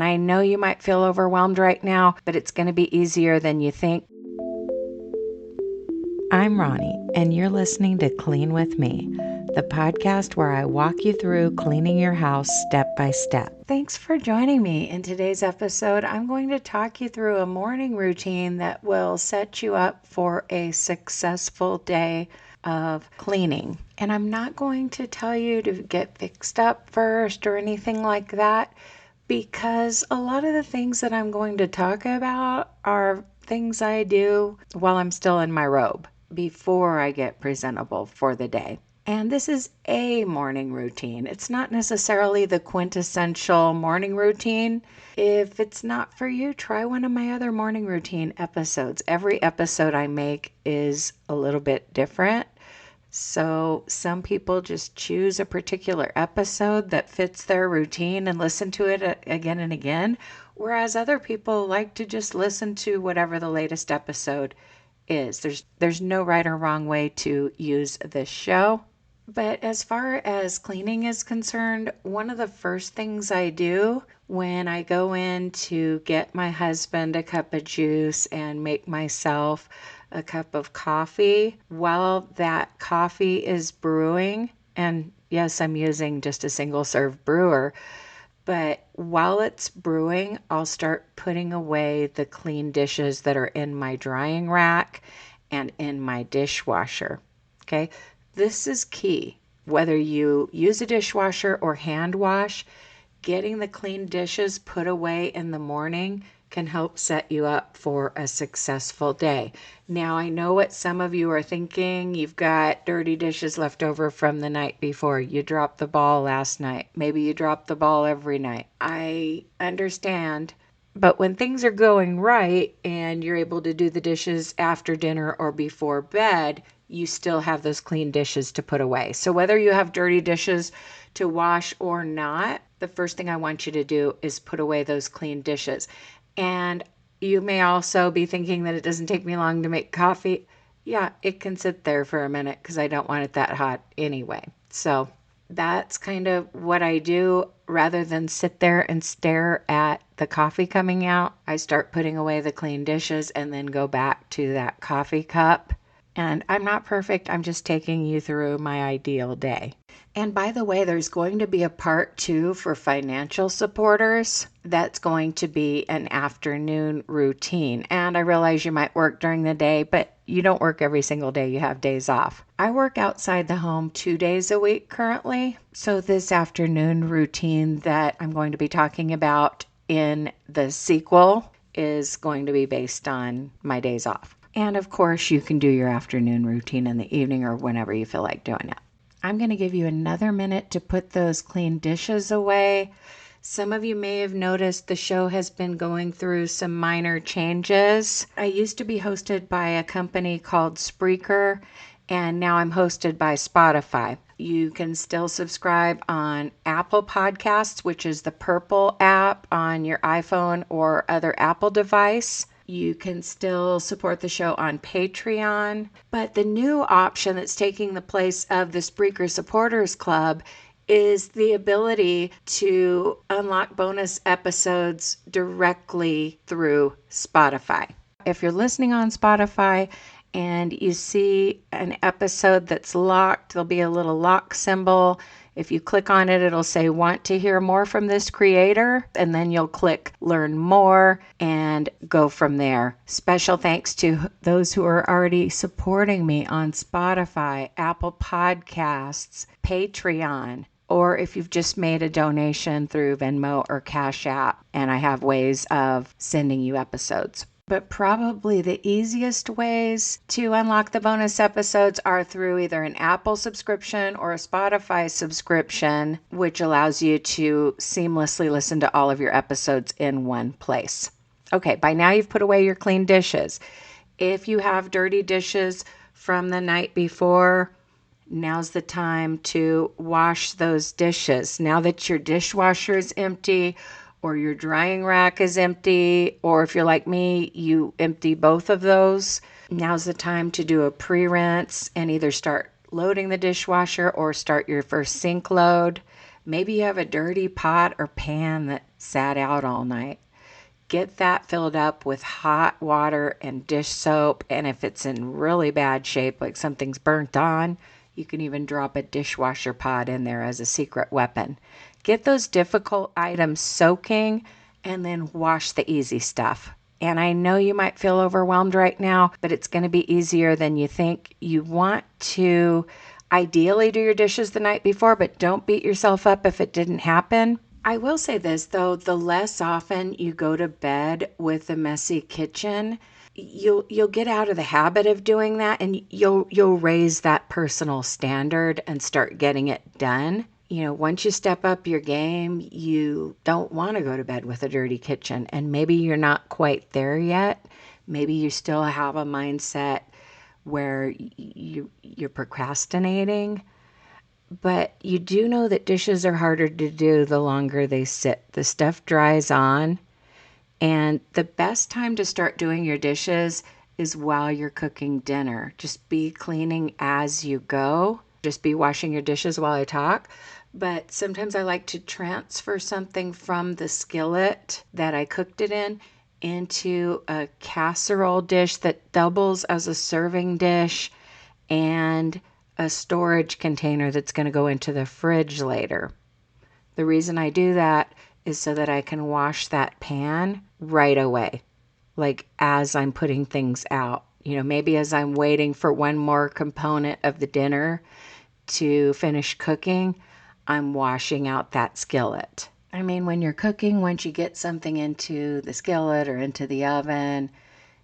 I know you might feel overwhelmed right now, but it's going to be easier than you think. I'm Ronnie, and you're listening to Clean With Me, the podcast where I walk you through cleaning your house step by step. Thanks for joining me. In today's episode, I'm going to talk you through a morning routine that will set you up for a successful day of cleaning. And I'm not going to tell you to get fixed up first or anything like that, because a lot of the things that I'm going to talk about are things I do while I'm still in my robe before I get presentable for the day. And this is a morning routine. It's not necessarily the quintessential morning routine. If it's not for you, try one of my other morning routine episodes. Every episode I make is a little bit different. So some people just choose a particular episode that fits their routine and listen to it again and again, whereas other people like to just listen to whatever the latest episode is. There's no right or wrong way to use this show. But as far as cleaning is concerned, one of the first things I do when I go in to get my husband a cup of juice and make myself a cup of coffee, while that coffee is brewing, and yes, I'm using just a single serve brewer, but while it's brewing, I'll start putting away the clean dishes that are in my drying rack and in my dishwasher. Okay, this is key. Whether you use a dishwasher or hand wash, getting the clean dishes put away in the morning can help set you up for a successful day. Now, I know what some of you are thinking. You've got dirty dishes left over from the night before. You dropped the ball last night. Maybe you drop the ball every night. I understand. But when things are going right and you're able to do the dishes after dinner or before bed, you still have those clean dishes to put away. So whether you have dirty dishes to wash or not, the first thing I want you to do is put away those clean dishes. And you may also be thinking that it doesn't take me long to make coffee. Yeah, it can sit there for a minute because I don't want it that hot anyway. So that's kind of what I do. Rather than sit there and stare at the coffee coming out, I start putting away the clean dishes and then go back to that coffee cup. And I'm not perfect. I'm just taking you through my ideal day. And by the way, there's going to be a part 2 for financial supporters. That's going to be an afternoon routine. And I realize you might work during the day, but you don't work every single day. You have days off. I work outside the home 2 days a week currently. So this afternoon routine that I'm going to be talking about in the sequel is going to be based on my days off. And of course, you can do your afternoon routine in the evening or whenever you feel like doing it. I'm going to give you another minute to put those clean dishes away. Some of you may have noticed the show has been going through some minor changes. I used to be hosted by a company called Spreaker, and now I'm hosted by Spotify. You can still subscribe on Apple Podcasts, which is the purple app on your iPhone or other Apple device. You can still support the show on Patreon. But the new option that's taking the place of the Spreaker Supporters Club is the ability to unlock bonus episodes directly through Spotify. If you're listening on Spotify and you see an episode that's locked, there'll be a little lock symbol. If you click on it, it'll say, want to hear more from this creator? And then you'll click learn more and go from there. Special thanks to those who are already supporting me on Spotify, Apple Podcasts, Patreon, or if you've just made a donation through Venmo or Cash App, and I have ways of sending you episodes. But probably the easiest ways to unlock the bonus episodes are through either an Apple subscription or a Spotify subscription, which allows you to seamlessly listen to all of your episodes in one place. Okay, by now you've put away your clean dishes. If you have dirty dishes from the night before, now's the time to wash those dishes. Now that your dishwasher is empty, or your drying rack is empty, or if you're like me, you empty both of those, now's the time to do a pre-rinse and either start loading the dishwasher or start your first sink load. Maybe you have a dirty pot or pan that sat out all night. Get that filled up with hot water and dish soap. And if it's in really bad shape, like something's burnt on, you can even drop a dishwasher pod in there as a secret weapon. Get those difficult items soaking and then wash the easy stuff. And I know you might feel overwhelmed right now, but it's going to be easier than you think. You want to ideally do your dishes the night before, but don't beat yourself up if it didn't happen. I will say this though, the less often you go to bed with a messy kitchen, you'll get out of the habit of doing that, and you'll raise that personal standard and start getting it done. You know, once you step up your game, you don't want to go to bed with a dirty kitchen, and maybe you're not quite there yet. Maybe you still have a mindset where you're procrastinating. But you do know that dishes are harder to do the longer they sit. The stuff dries on, and the best time to start doing your dishes is while you're cooking dinner. Just be cleaning as you go. Just be washing your dishes while I talk. But sometimes I like to transfer something from the skillet that I cooked it in into a casserole dish that doubles as a serving dish and a storage container that's going to go into the fridge later. The reason I do that is so that I can wash that pan right away, like as I'm putting things out. You know, maybe as I'm waiting for one more component of the dinner to finish cooking, I'm washing out that skillet. I mean, when you're cooking, once you get something into the skillet or into the oven,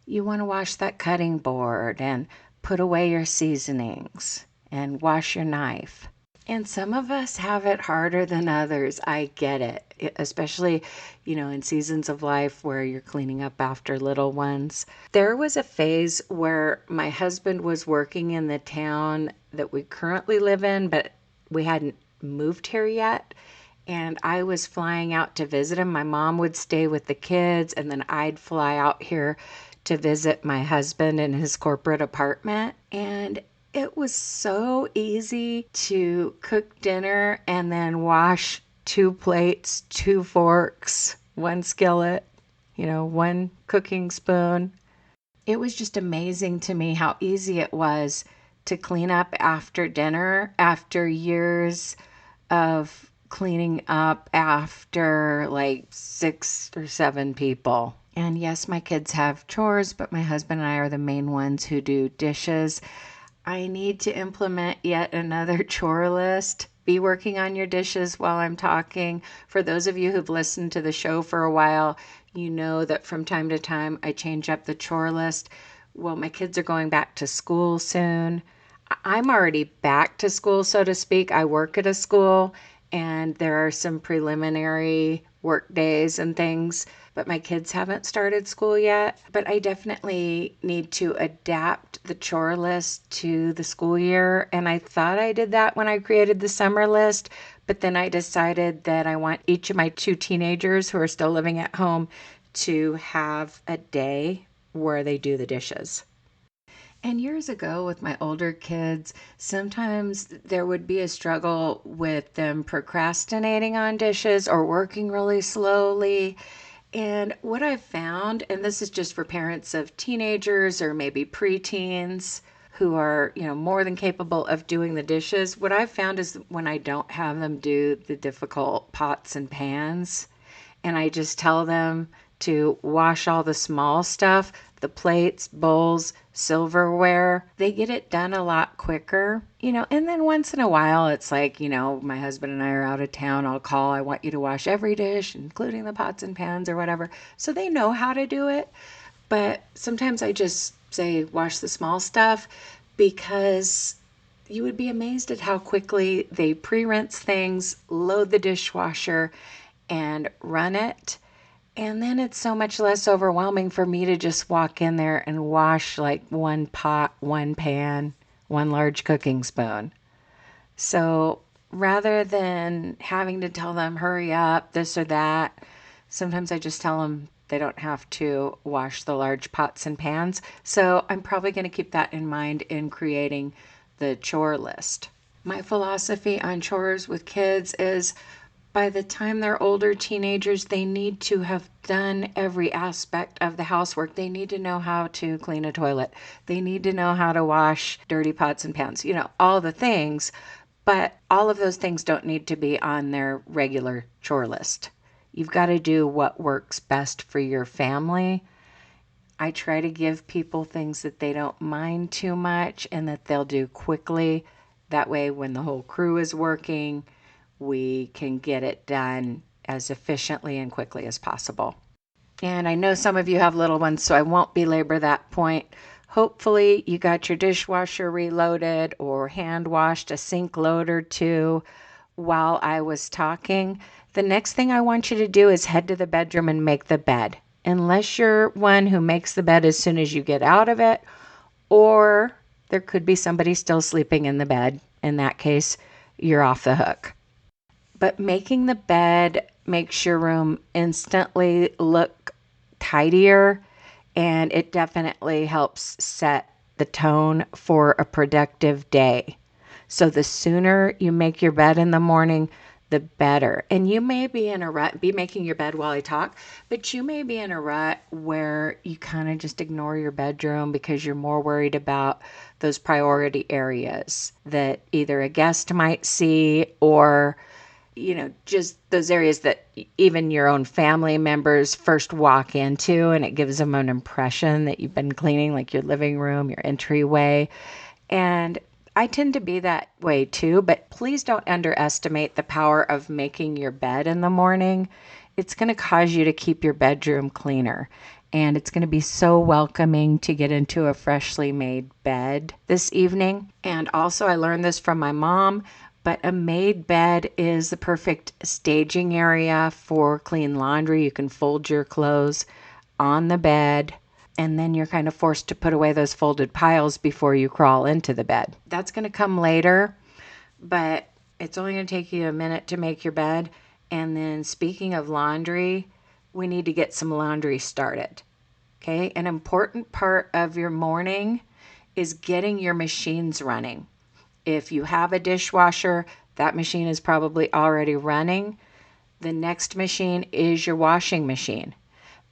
you want to wash that cutting board and put away your seasonings and wash your knife. And some of us have it harder than others. I get it, especially, you know, in seasons of life where you're cleaning up after little ones. There was a phase where my husband was working in the town that we currently live in, but we hadn't moved here yet. And I was flying out to visit him. My mom would stay with the kids, and then I'd fly out here to visit my husband in his corporate apartment. And it was so easy to cook dinner and then wash 2 plates, 2 forks, 1 skillet, you know, 1 cooking spoon. It was just amazing to me how easy it was to clean up after dinner after years of cleaning up after like 6 or 7 people. And yes, my kids have chores, but my husband and I are the main ones who do dishes. I need to implement yet another chore list. Be working on your dishes while I'm talking. For those of you who've listened to the show for a while, you know that from time to time I change up the chore list. Well, my kids are going back to school soon. I'm already back to school, so to speak. I work at a school, and there are some preliminary work days and things, but my kids haven't started school yet. But I definitely need to adapt the chore list to the school year, and I thought I did that when I created the summer list, but then I decided that I want each of my 2 teenagers who are still living at home to have a day where they do the dishes. And years ago with my older kids, sometimes there would be a struggle with them procrastinating on dishes or working really slowly. And what I've found, and this is just for parents of teenagers or maybe preteens who are, you know, more than capable of doing the dishes, what I've found is when I don't have them do the difficult pots and pans, and I just tell them to wash all the small stuff, the plates, bowls, silverware. They get it done a lot quicker, you know, and then once in a while it's like, you know, my husband and I are out of town. I'll call, I want you to wash every dish, including the pots and pans or whatever. So they know how to do it. But sometimes I just say, wash the small stuff, because you would be amazed at how quickly they pre-rinse things, load the dishwasher, and run it. And then it's so much less overwhelming for me to just walk in there and wash like 1 pot, 1 pan, 1 large cooking spoon. So rather than having to tell them, hurry up, this or that, sometimes I just tell them they don't have to wash the large pots and pans. So I'm probably going to keep that in mind in creating the chore list. My philosophy on chores with kids is by the time they're older teenagers, they need to have done every aspect of the housework. They need to know how to clean a toilet. They need to know how to wash dirty pots and pans, all the things. But all of those things don't need to be on their regular chore list. You've got to do what works best for your family. I try to give people things that they don't mind too much and that they'll do quickly. That way, when the whole crew is working, we can get it done as efficiently and quickly as possible. And I know some of you have little ones, so I won't belabor that point. Hopefully, you got your dishwasher reloaded or hand washed a sink load or two while I was talking. The next thing I want you to do is head to the bedroom and make the bed. Unless you're one who makes the bed as soon as you get out of it, or there could be somebody still sleeping in the bed. In that case, you're off the hook. But making the bed makes your room instantly look tidier, and it definitely helps set the tone for a productive day. So the sooner you make your bed in the morning, the better. And you may be in a rut, be making your bed while I talk, but you may be in a rut where you kind of just ignore your bedroom because you're more worried about those priority areas that either a guest might see or just those areas that even your own family members first walk into, and it gives them an impression that you've been cleaning, like your living room, your entryway. And I tend to be that way too, but please don't underestimate the power of making your bed in the morning. It's going to cause you to keep your bedroom cleaner. And it's going to be so welcoming to get into a freshly made bed this evening. And also, I learned this from my mom, but a made bed is the perfect staging area for clean laundry. You can fold your clothes on the bed, and then you're kind of forced to put away those folded piles before you crawl into the bed. That's going to come later, but it's only going to take you a minute to make your bed. And then speaking of laundry, we need to get some laundry started. Okay, an important part of your morning is getting your machines running. If you have a dishwasher, that machine is probably already running. The next machine is your washing machine.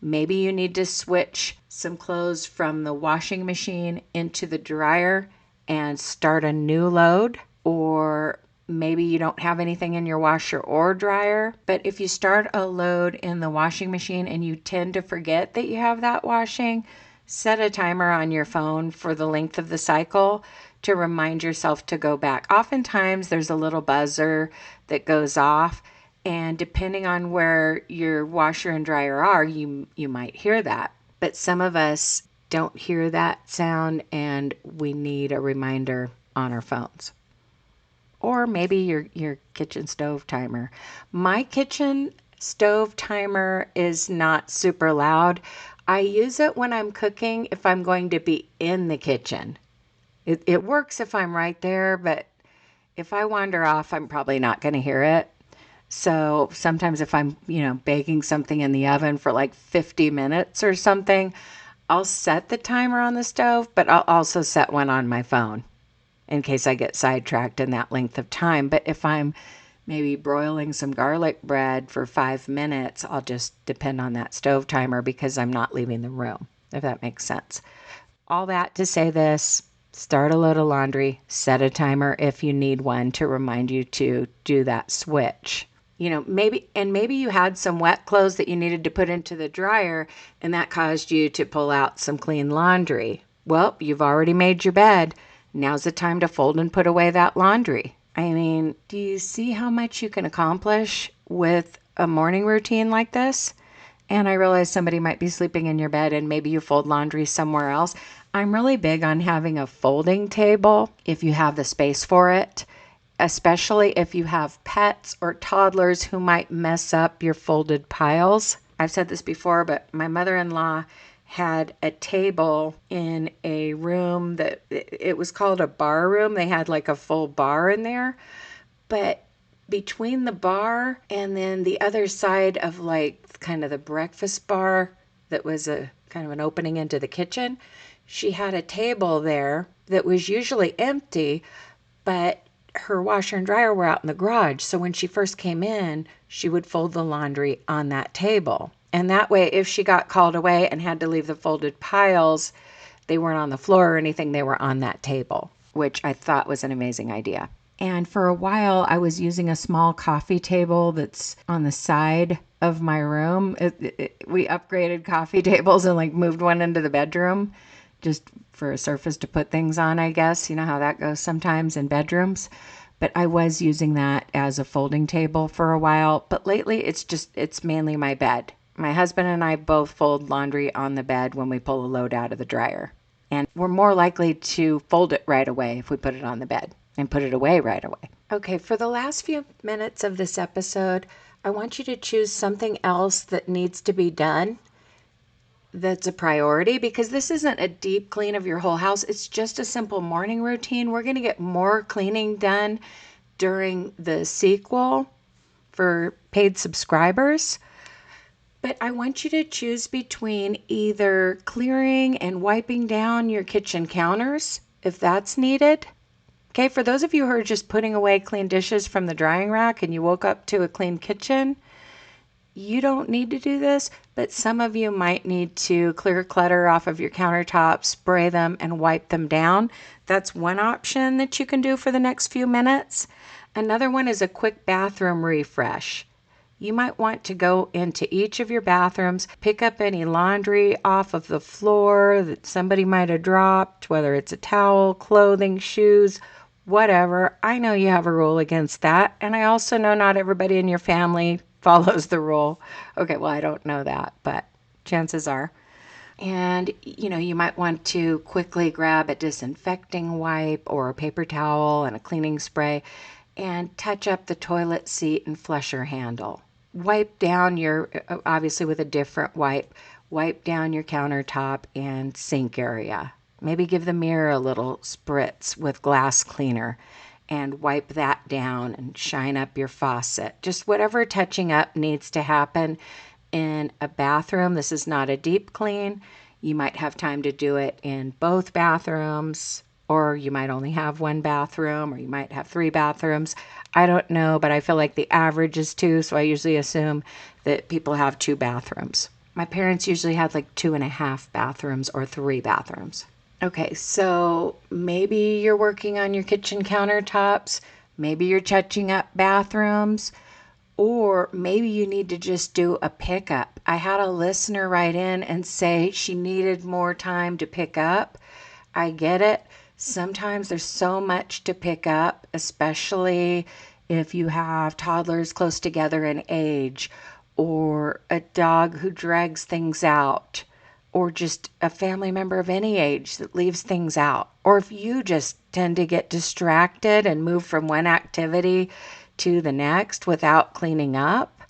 Maybe you need to switch some clothes from the washing machine into the dryer and start a new load, or maybe you don't have anything in your washer or dryer. But if you start a load in the washing machine and you tend to forget that you have that washing, set a timer on your phone for the length of the cycle to remind yourself to go back. Oftentimes there's a little buzzer that goes off, and depending on where your washer and dryer are, you might hear that. But some of us don't hear that sound, and we need a reminder on our phones. Or maybe your kitchen stove timer. My kitchen stove timer is not super loud. I use it when I'm cooking if I'm going to be in the kitchen. It works if I'm right there, but if I wander off, I'm probably not going to hear it. So sometimes if I'm, baking something in the oven for like 50 minutes or something, I'll set the timer on the stove, but I'll also set one on my phone in case I get sidetracked in that length of time. But if I'm maybe broiling some garlic bread for 5 minutes, I'll just depend on that stove timer because I'm not leaving the room, if that makes sense. All that to say this: start a load of laundry, set a timer if you need one to remind you to do that switch. Maybe you had some wet clothes that you needed to put into the dryer, and that caused you to pull out some clean laundry. Well, you've already made your bed. Now's the time to fold and put away that laundry. I mean, do you see how much you can accomplish with a morning routine like this? And I realize somebody might be sleeping in your bed and maybe you fold laundry somewhere else. I'm really big on having a folding table if you have the space for it, especially if you have pets or toddlers who might mess up your folded piles. I've said this before, but my mother-in-law had a table in a room that it was called a bar room. They had like a full bar in there, but between the bar and then the other side of like kind of the breakfast bar that was a kind of an opening into the kitchen, she had a table there that was usually empty, but her washer and dryer were out in the garage. So when she first came in, she would fold the laundry on that table. And that way, if she got called away and had to leave the folded piles, they weren't on the floor or anything, they were on that table, which I thought was an amazing idea. And for a while, I was using a small coffee table that's on the side of my room. We upgraded coffee tables and like moved one into the bedroom just for a surface to put things on, I guess. You know how that goes sometimes in bedrooms. But I was using that as a folding table for a while. But lately, it's mainly my bed. My husband and I both fold laundry on the bed when we pull a load out of the dryer. And we're more likely to fold it right away if we put it on the bed and put it away right away. Okay, for the last few minutes of this episode, I want you to choose something else that needs to be done that's a priority, because this isn't a deep clean of your whole house. It's just a simple morning routine. We're going to get more cleaning done during the sequel for paid subscribers. But I want you to choose between either clearing and wiping down your kitchen counters, if that's needed. Okay, for those of you who are just putting away clean dishes from the drying rack and you woke up to a clean kitchen, you don't need to do this, but some of you might need to clear clutter off of your countertops, spray them, and wipe them down. That's one option that you can do for the next few minutes. Another one is a quick bathroom refresh. You might want to go into each of your bathrooms, pick up any laundry off of the floor that somebody might have dropped, whether it's a towel, clothing, shoes, whatever. I know you have a rule against that, and I also know not everybody in your family follows the rule. Okay, well, I don't know that, but chances are. And, you might want to quickly grab a disinfecting wipe or a paper towel and a cleaning spray and touch up the toilet seat and flusher handle. Wipe down obviously with a different wipe down your countertop and sink area. Maybe give the mirror a little spritz with glass cleaner and wipe that down and shine up your faucet. Just whatever touching up needs to happen in a bathroom. This is not a deep clean. You might have time to do it in both bathrooms, or you might only have one bathroom, or you might have 3 bathrooms. I don't know, but I feel like the average is 2, so I usually assume that people have 2 bathrooms. My parents usually had like 2.5 bathrooms or 3 bathrooms. Okay, so maybe you're working on your kitchen countertops, maybe you're touching up bathrooms, or maybe you need to just do a pickup. I had a listener write in and say she needed more time to pick up. I get it. Sometimes there's so much to pick up, especially if you have toddlers close together in age, or a dog who drags things out, or just a family member of any age that leaves things out, or if you just tend to get distracted and move from one activity to the next without cleaning up.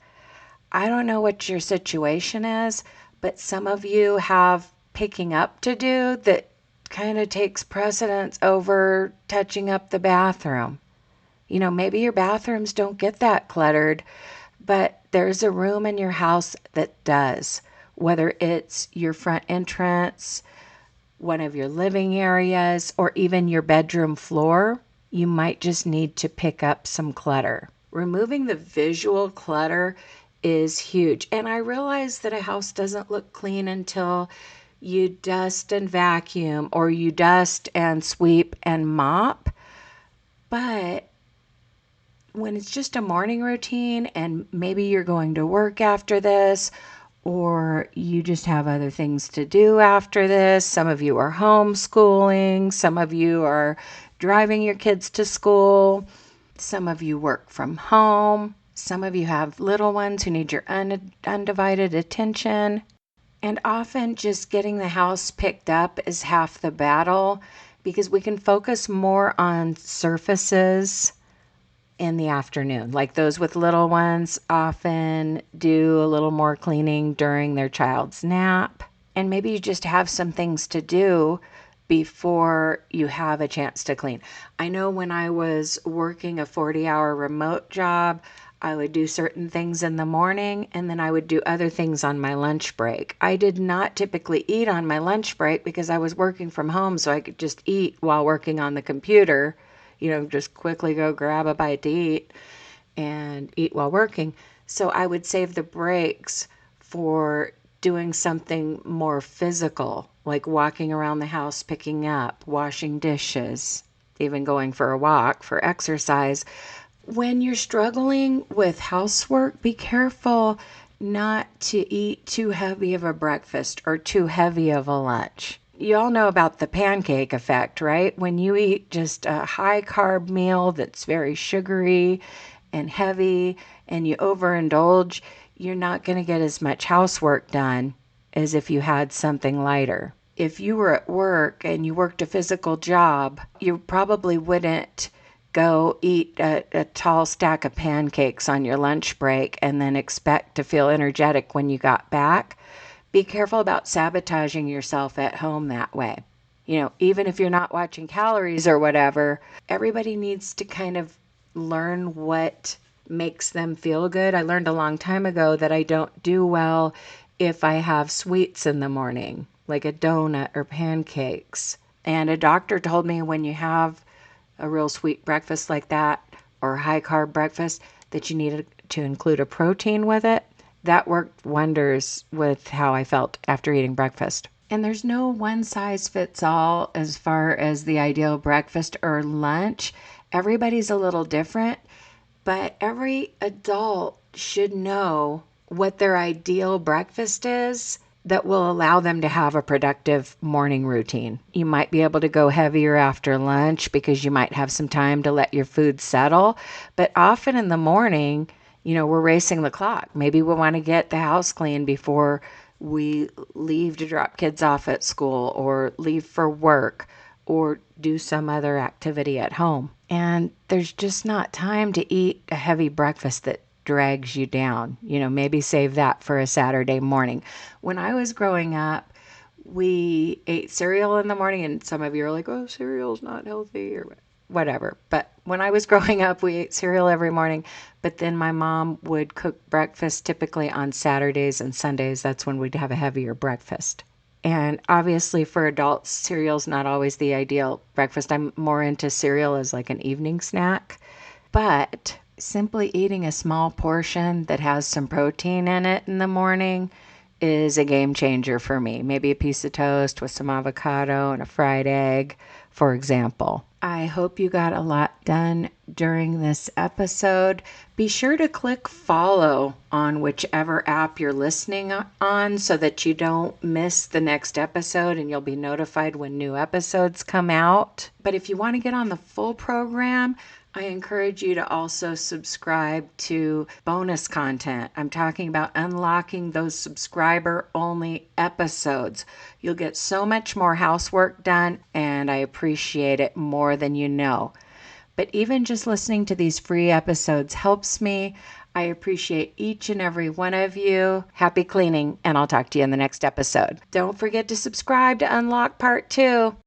I don't know what your situation is, but some of you have picking up to do that kind of takes precedence over touching up the bathroom. Maybe your bathrooms don't get that cluttered, but there's a room in your house that does. Whether it's your front entrance, one of your living areas, or even your bedroom floor, you might just need to pick up some clutter. Removing the visual clutter is huge. And I realize that a house doesn't look clean until you dust and vacuum, or you dust and sweep and mop. But when it's just a morning routine and maybe you're going to work after this, or you just have other things to do after this. Some of you are homeschooling. Some of you are driving your kids to school. Some of you work from home. Some of you have little ones who need your undivided attention. And often just getting the house picked up is half the battle, because we can focus more on surfaces in the afternoon. Like those with little ones often do a little more cleaning during their child's nap. And maybe you just have some things to do before you have a chance to clean. I know when I was working a 40-hour remote job, I would do certain things in the morning and then I would do other things on my lunch break. I did not typically eat on my lunch break because I was working from home, so I could just eat while working on the computer, just quickly go grab a bite to eat and eat while working. So I would save the breaks for doing something more physical, like walking around the house, picking up, washing dishes, even going for a walk for exercise. When you're struggling with housework, be careful not to eat too heavy of a breakfast or too heavy of a lunch. You all know about the pancake effect, right? When you eat just a high carb meal that's very sugary and heavy and you overindulge, you're not going to get as much housework done as if you had something lighter. If you were at work and you worked a physical job, you probably wouldn't go eat a tall stack of pancakes on your lunch break and then expect to feel energetic when you got back. Be careful about sabotaging yourself at home that way. Even if you're not watching calories or whatever, everybody needs to kind of learn what makes them feel good. I learned a long time ago that I don't do well if I have sweets in the morning, like a donut or pancakes. And a doctor told me when you have a real sweet breakfast like that or high carb breakfast that you needed to include a protein with it. That worked wonders with how I felt after eating breakfast. And there's no one size fits all as far as the ideal breakfast or lunch. Everybody's a little different, but every adult should know what their ideal breakfast is that will allow them to have a productive morning routine. You might be able to go heavier after lunch because you might have some time to let your food settle, but often in the morning, we're racing the clock. Maybe we want to get the house clean before we leave to drop kids off at school or leave for work or do some other activity at home. And there's just not time to eat a heavy breakfast that drags you down. Maybe save that for a Saturday morning. When I was growing up, we ate cereal in the morning, and some of you are like, oh, cereal's not healthy or whatever. But when I was growing up, we ate cereal every morning. But then my mom would cook breakfast typically on Saturdays and Sundays. That's when we'd have a heavier breakfast. And obviously for adults, cereal's not always the ideal breakfast. I'm more into cereal as like an evening snack. But simply eating a small portion that has some protein in it in the morning is a game changer for me. Maybe a piece of toast with some avocado and a fried egg, for example. I hope you got a lot done during this episode. Be sure to click follow on whichever app you're listening on so that you don't miss the next episode and you'll be notified when new episodes come out. But if you want to get on the full program, I encourage you to also subscribe to bonus content. I'm talking about unlocking those subscriber-only episodes. You'll get so much more housework done, and I appreciate it more than you know. But even just listening to these free episodes helps me. I appreciate each and every one of you. Happy cleaning, and I'll talk to you in the next episode. Don't forget to subscribe to Unlock Part 2.